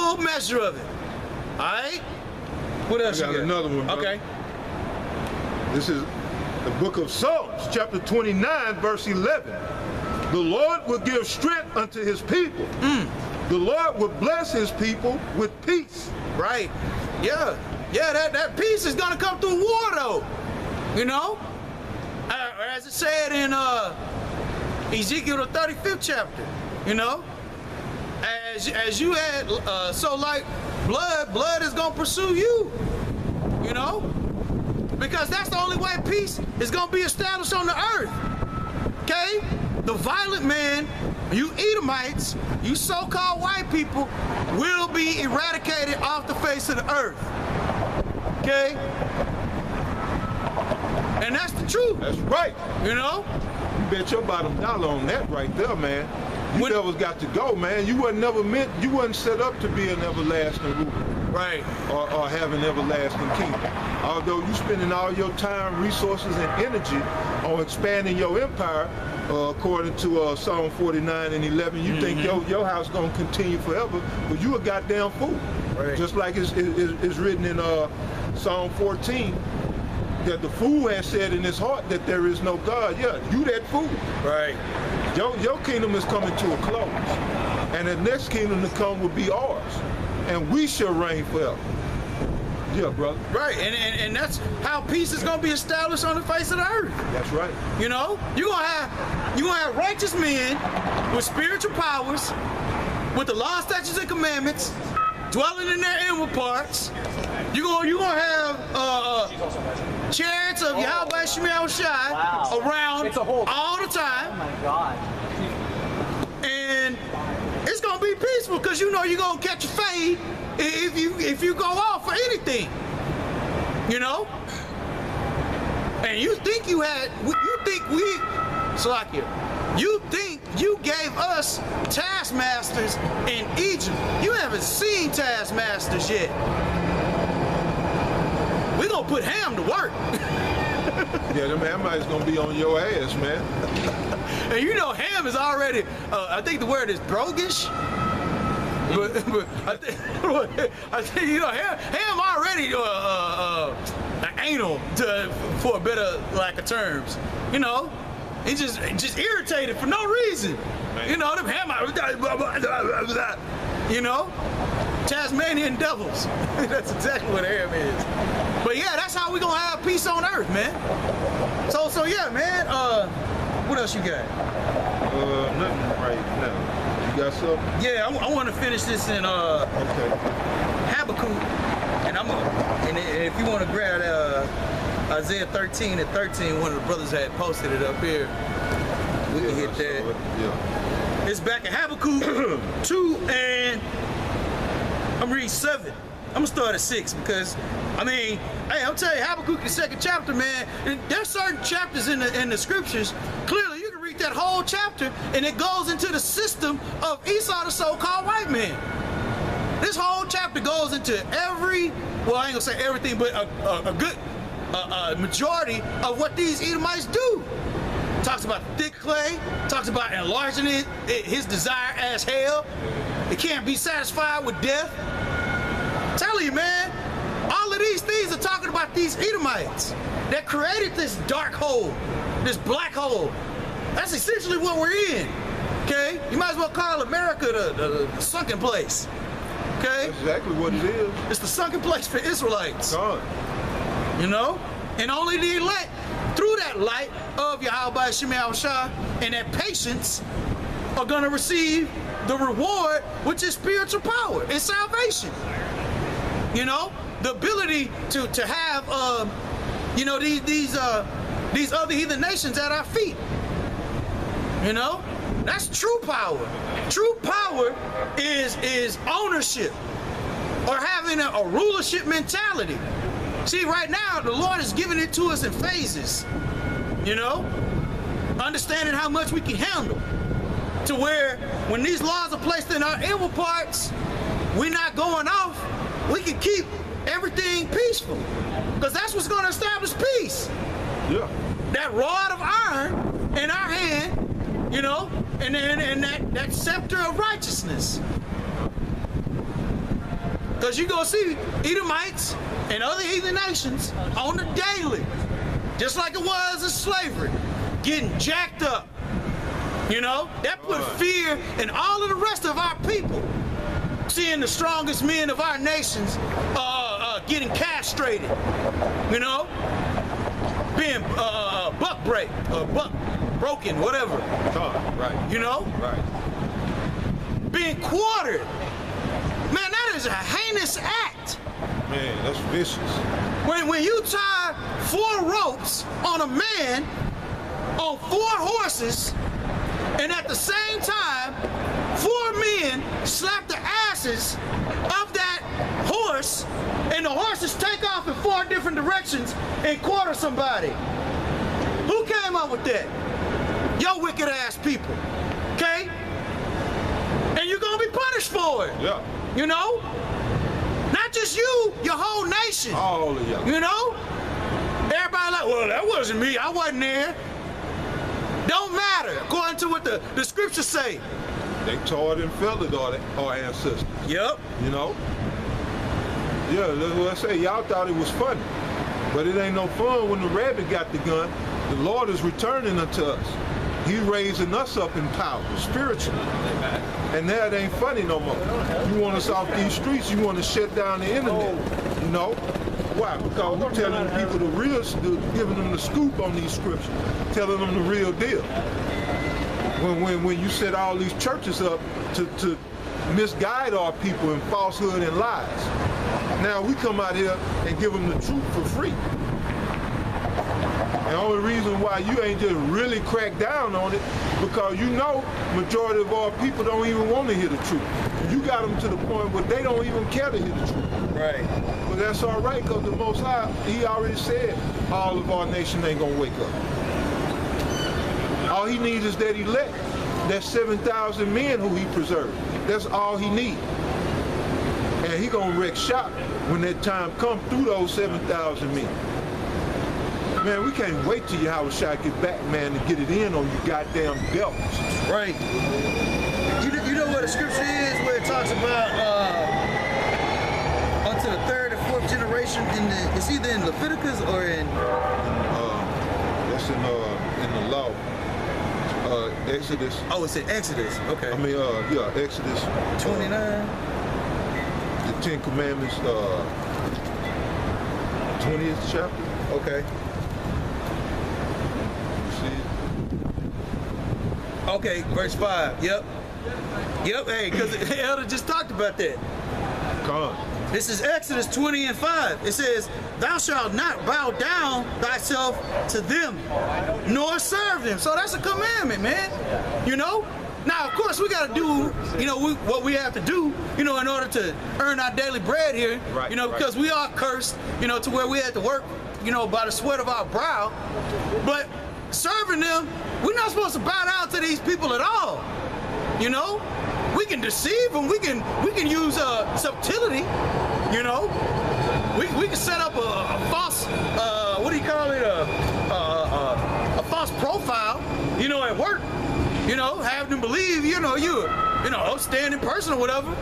full measure of it. All right? What else I got you got? another one, brother. Okay. This is the book of Psalms, chapter 29, verse 11. The Lord will give strength unto his people. The Lord will bless his people with peace. Right. Yeah. Yeah, that peace is going to come through war, though. You know? As it said in Ezekiel, the 35th chapter, you know? As you had, so like blood is going to pursue you, you know? Because that's the only way peace is going to be established on the earth, okay? The violent man, you Edomites, you so-called white people, will be eradicated off the face of the earth, okay? And that's the truth. That's right. You know? You bet your bottom dollar on that right there, man. You devils got to go, man. You wasn't set up to be an everlasting ruler. Right. Or have an everlasting kingdom. Although you spending all your time, resources, and energy on expanding your empire, according to Psalm 49 and 11, you think your house gonna continue forever, but you a goddamn fool. Right. Just like it's written in Psalm 14, that the fool has said in his heart that there is no God. Yeah, you that fool. Right. Your kingdom is coming to a close, and the next kingdom to come will be ours, and we shall reign forever. Yeah, brother. Right, and that's how peace is gonna be established on the face of the earth. That's right. You know, you're gonna have righteous men with spiritual powers, with the law, statutes, and commandments, dwelling in their inward parts. You're gonna have chariots of Yahweh Shemel Shai around all the time. Oh my God. And it's gonna be peaceful because you know you're gonna catch a fade if you go off for anything. You know? And you think you think you gave us taskmasters in Egypt. You haven't seen taskmasters yet. We're gonna put Ham to work. Yeah, them Hamites gonna be on your ass, man. And you know Ham is already, I think the word is brogish. But I think you know Ham already anal for a better lack of terms. You know, he's just irritated for no reason. You know, them Hamites, you know, Tasmanian devils. That's exactly what Ham is. But yeah, that's how we gonna have peace on earth, man. So yeah, man. What else you got? Nothing right now. You got something? Yeah, I want to finish this in Okay. Habakkuk, and if you want to grab Isaiah 13 and 13, one of the brothers had posted it up here. We can hit that. Yeah. It's back in Habakkuk 2, and I'm reading 7. I'm gonna start at 6 because, I mean, hey, I'm telling you, Habakkuk, the 2nd chapter, man. And there's certain chapters in the scriptures. Clearly, you can read that whole chapter, and it goes into the system of Esau, the so-called white man. This whole chapter goes into every, well, I ain't gonna say everything, but a good majority of what these Edomites do. Talks about thick clay, talks about enlarging his desire as hell. It can't be satisfied with death. I'm telling you, man, all of these things are talking about these Edomites that created this dark hole, this black hole. That's essentially what we're in, okay? You might as well call America the sunken place, okay? That's exactly what it is. It's the sunken place for Israelites. God. You know? And only the elect, through that light of Yahweh Shemel Shah and that patience, are going to receive the reward, which is spiritual power and salvation. You know? The ability to have, you know, these other heathen nations at our feet. You know? That's true power. True power is ownership or having a rulership mentality. See, right now, the Lord is giving it to us in phases, you know? Understanding how much we can handle. To where, when these laws are placed in our inward parts, we're not going off, we can keep everything peaceful. Because that's what's going to establish peace. Yeah. That rod of iron in our hand, you know, and that scepter of righteousness. Because you're going to see Edomites and other heathen nations on the daily, just like it was in slavery, getting jacked up. You know, that put fear in all of the rest of our people. Seeing the strongest men of our nations getting castrated, you know, being buck broken, whatever. Right. You know? Right. Being quartered. Man, that is a heinous act. Man, that's vicious. When you tie 4 ropes on a man on 4 horses, and at the same time, 4 men slap the asses of that horse, and the horses take off in 4 different directions and quarter somebody. Who came up with that? Your wicked ass people. Okay? And you're gonna be punished for it. Yeah. You know? Not just you, your whole nation. All of y'all. You know? Everybody like, well, that wasn't me. I wasn't there. Don't matter, according to what the scriptures say. They tore it and felt it, our ancestors. Yep. You know? Yeah, let's say y'all thought it was funny. But it ain't no fun when the rabbit got the gun. The Lord is returning unto us. He raising us up in power, spiritually. And now it ain't funny no more. You want us off these streets, you want to shut down the internet. You know? Why? Because we're telling people the real, giving them the scoop on these scriptures, telling them the real deal. When you set all these churches up to misguide our people in falsehood and lies. Now we come out here and give them the truth for free. And the only reason why you ain't just really cracked down on it, because you know majority of our people don't even want to hear the truth. You got them to the point where they don't even care to hear the truth. Right. But that's all right, because the Most High, He already said all of our nation ain't gonna wake up. All He needs is that elect. That's 7,000 men who He preserved. That's all He needs. And He gonna wreck shop when that time comes through those 7,000 men. Man, we can't wait till Yahushua get back, man, to get it in on you goddamn belts. Right. You know what the scripture is, where it talks about unto the 3rd and 4th generation it's either in Leviticus or in That's in the law. Exodus. Oh, it's in Exodus. Okay. I mean, yeah, Exodus 29. The 10 Commandments, 20th chapter. Okay. You see it? Okay, verse 5. Yep. Hey, because the elder just talked about that. Come on. This is Exodus 20 and 5. It says, thou shalt not bow down thyself to them, nor serve them. So that's a commandment, man. You know? Now, of course, we got to do, you know, what we have to do, you know, in order to earn our daily bread here, right, you know, right. because we are cursed, you know, to where we have to work, you know, by the sweat of our brow. But serving them, we're not supposed to bow down to these people at all, you know? We can deceive them. We can use subtlety. You know, we can set up a false what do you call it? A false profile. You know, at work. You know, have them believe you're outstanding person or whatever.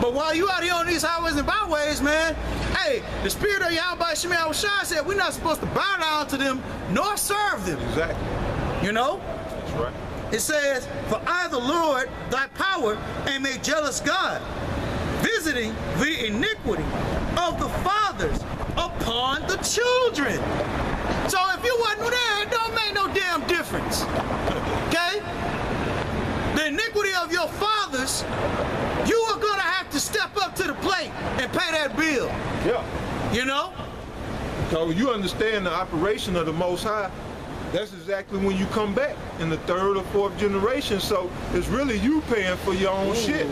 But while you out here on these highways and byways, man, hey, the spirit of Yahweh Shemi Yahushua said we're not supposed to bow down to them nor serve them. Exactly. You know. That's right. It says, for I, the Lord, thy power, am a jealous God, visiting the iniquity of the fathers upon the children. So if you wasn't there, it don't make no damn difference. Okay? The iniquity of your fathers, you are going to have to step up to the plate and pay that bill. Yeah. You know? So you understand the operation of the Most High. That's exactly when you come back in the 3rd or 4th generation. So it's really you paying for your own shit.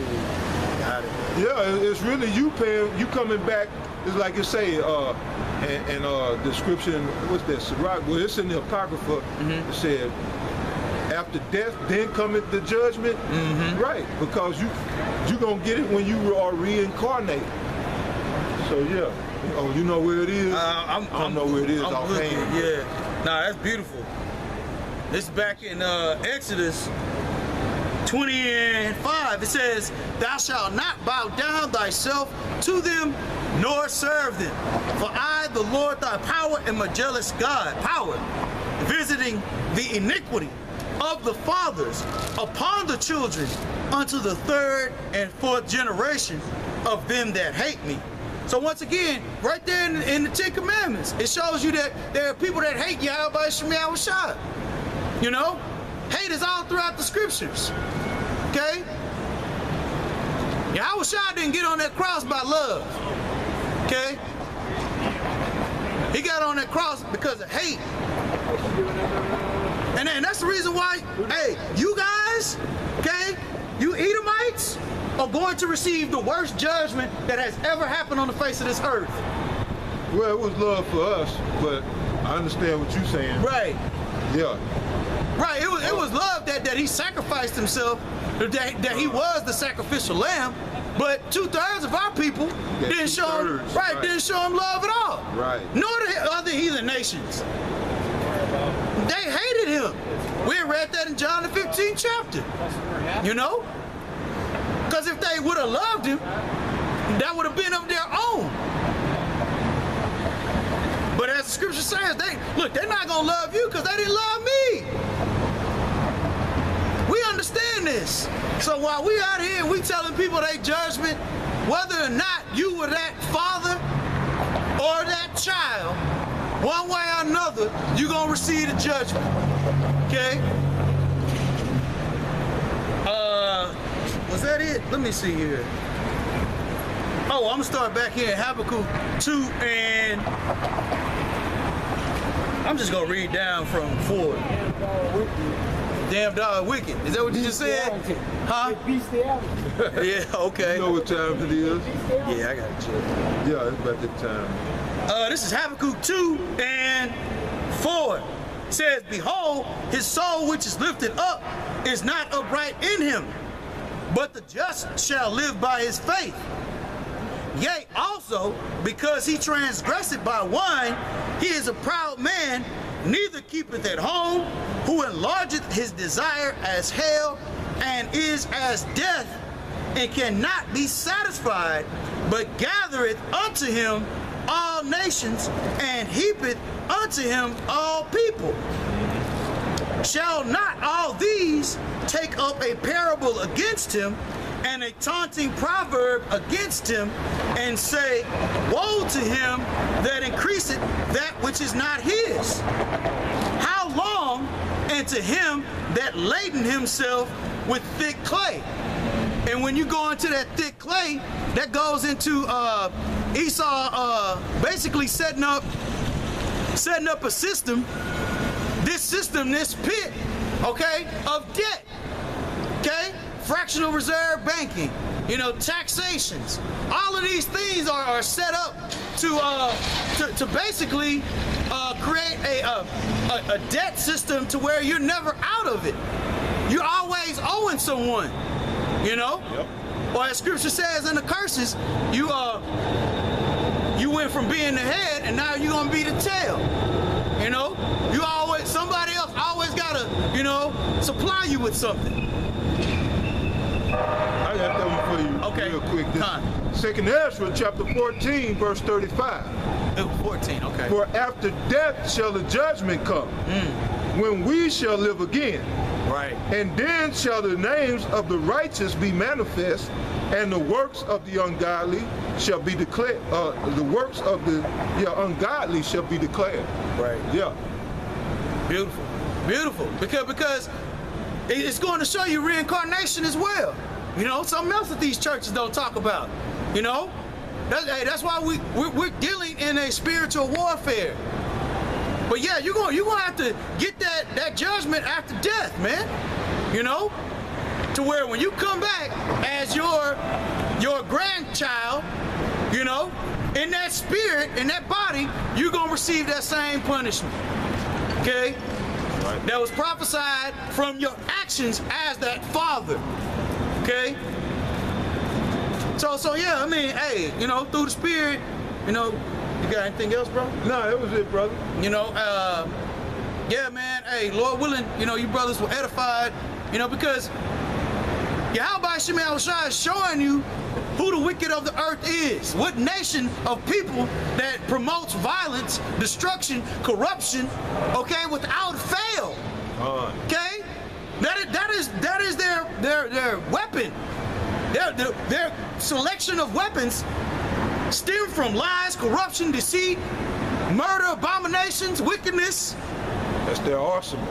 Got it. Yeah, it's really you paying. You coming back. It's like you say, and description. What's that? Sirach. Well, it's in the Apocrypha. It said, after death, then cometh the judgment. Right, because you gonna get it when you are reincarnated. So yeah. Oh, you know where it is? I don't know where it is. I'm looking, yeah. Nah, that's beautiful. This is back in Exodus 20:5, it says, "Thou shalt not bow down thyself to them, nor serve them. For I, the Lord thy power, am a jealous God, power, visiting the iniquity of the fathers upon the children unto the third and fourth generation of them that hate me." So once again, right there in the Ten Commandments, it shows you that there are people that hate Yahweh Shem Yahushua. You know? Hate is all throughout the scriptures. Okay? Yahushua didn't get on that cross by love. Okay? He got on that cross because of hate. And that's the reason why, hey, you guys, okay, you Edomites are going to receive the worst judgment that has ever happened on the face of this earth. Well, it was love for us, but I understand what you're saying. Right. Yeah. Right. It was love that he sacrificed himself, that he was the sacrificial lamb. But 2/3 of our people didn't show him, didn't show him love at all. Right. Nor the other heathen nations. They hated him. We read that in John the 15th chapter. You know? Because if they would have loved him, that would have been of their own. But as the scripture says, they're not going to love you because they didn't love me. We understand this. So while we out here and we telling people their judgment, whether or not you were that father or that child, one way or another, you're going to receive the judgment. Okay? Was that it? Let me see here. Oh, I'm going to start back here in Habakkuk 2, and I'm just going to read down from 4. Damn dog wicked. Is that what you just said? Huh? Yeah, okay. You know what time it is? Yeah, I got to check. Yeah, it's about that time. This is Habakkuk 2 and 4. It says, "Behold, his soul which is lifted up is not upright in him, but the just shall live by his faith. Yea, also, because he transgressed by wine, he is a proud man, neither keepeth at home, who enlargeth his desire as hell, and is as death, and cannot be satisfied, but gathereth unto him all nations, and heapeth unto him all people. Shall not all these take up a parable against him, and a taunting proverb against him, and say, Woe to him that increaseth that which is not his? How long? And to him that laden himself with thick clay." And when you go into that thick clay, that goes into Esau basically setting up a system, this pit, okay, of debt, okay? Fractional reserve banking, you know, taxations. All of these things are set up to basically create a debt system to where you're never out of it. You're always owing someone, you know? Yep. Or as scripture says in the curses, you went from being the head and now you're gonna be the tail. You know? Somebody else always gotta, you know, supply you with something. I got that one for you real quick. Second Ezra chapter 14, verse 35. 14, okay. "For after death shall the judgment come, when we shall live again. Right. And then shall the names of the righteous be manifest, and the works of the ungodly shall be declared. The works of the ungodly shall be declared." Right. Yeah. Beautiful. Beautiful. Because it's going to show you reincarnation as well. You know, something else that these churches don't talk about. You know? That's why we're dealing in a spiritual warfare. But yeah, you're gonna have to get that judgment after death, man. You know? To where when you come back as your grandchild, you know, in that spirit, in that body, you're gonna receive that same punishment. Okay? Right. That was prophesied from your actions as that father. Okay? So yeah, I mean, hey, you know, through the spirit, you know, you got anything else, bro? No, that was it, brother. You know, yeah, man, hey, Lord willing, you know, you brothers were edified, you know, because Yahweh Shemi Yahushua is showing you who the wicked of the earth is. What nation of people that promotes violence, destruction, corruption, okay, without fail. Okay? That is their weapon. Their selection of weapons stem from lies, corruption, deceit, murder, abominations, wickedness. That's their arsenal.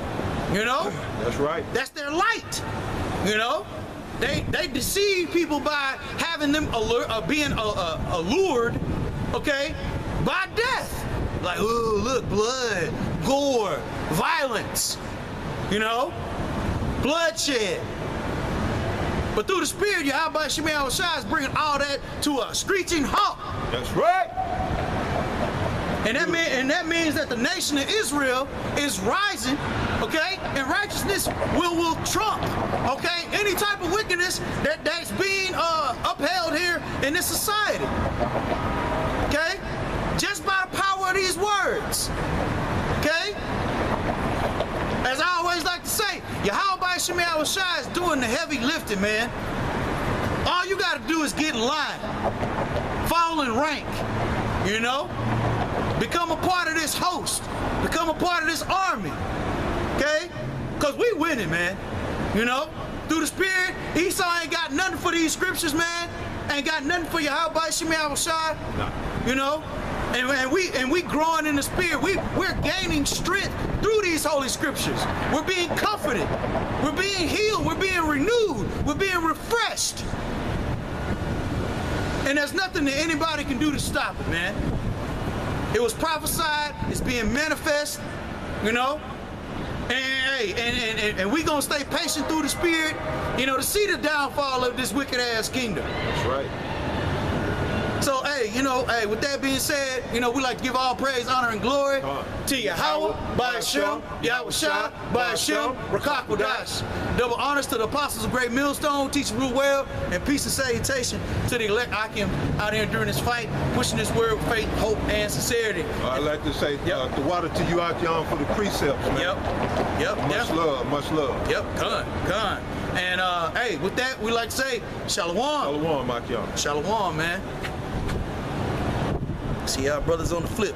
You know? That's right. That's their light. You know? They deceive people by having them being allured, okay, by death. Like, oh, look, blood, gore, violence, you know, bloodshed. But through the Spirit, Yahweh Shemi Yahushua is bringing all that to a screeching halt. That's right. And that means that the nation of Israel is rising, okay? And righteousness will trump, okay, any type of wickedness that's being upheld here in this society, okay? Just by the power of these words, okay? As I always like to say, Yahweh Shemi Yahushua is doing the heavy lifting, man. All you got to do is get in line, fall in rank, you know? Become a part of this host. Become a part of this army. Okay? Because we winning, man. You know? Through the Spirit, Esau ain't got nothing for these scriptures, man. Ain't got nothing for Yahweh Shemi Yahushua. No. You know? And we growing in the Spirit. We're gaining strength through these holy scriptures. We're being comforted. We're being healed. We're being renewed. We're being refreshed. And there's nothing that anybody can do to stop it, man. It was prophesied, it's being manifest, you know? And we gonna stay patient through the Spirit, you know, to see the downfall of this wicked ass kingdom. That's right. So, hey, you know, hey, with that being said, you know, we like to give all praise, honor, and glory to Yahweh, Ba'ashem, Yahushua, Ba'ashem, Rakakwadash. Double honors to the apostles of Great Millstone, teaching rule well, and peace and salutation to the elect Akim out here during this fight, pushing this word with faith, hope, and sincerity. I'd like to say the water to you, Akim, for the precepts, man. Yep. Much love, much love. Yep, con. And, hey, with that, we like to say, Shalom. Shalom, Akim. Shalom, man. See y'all brothers on the flip.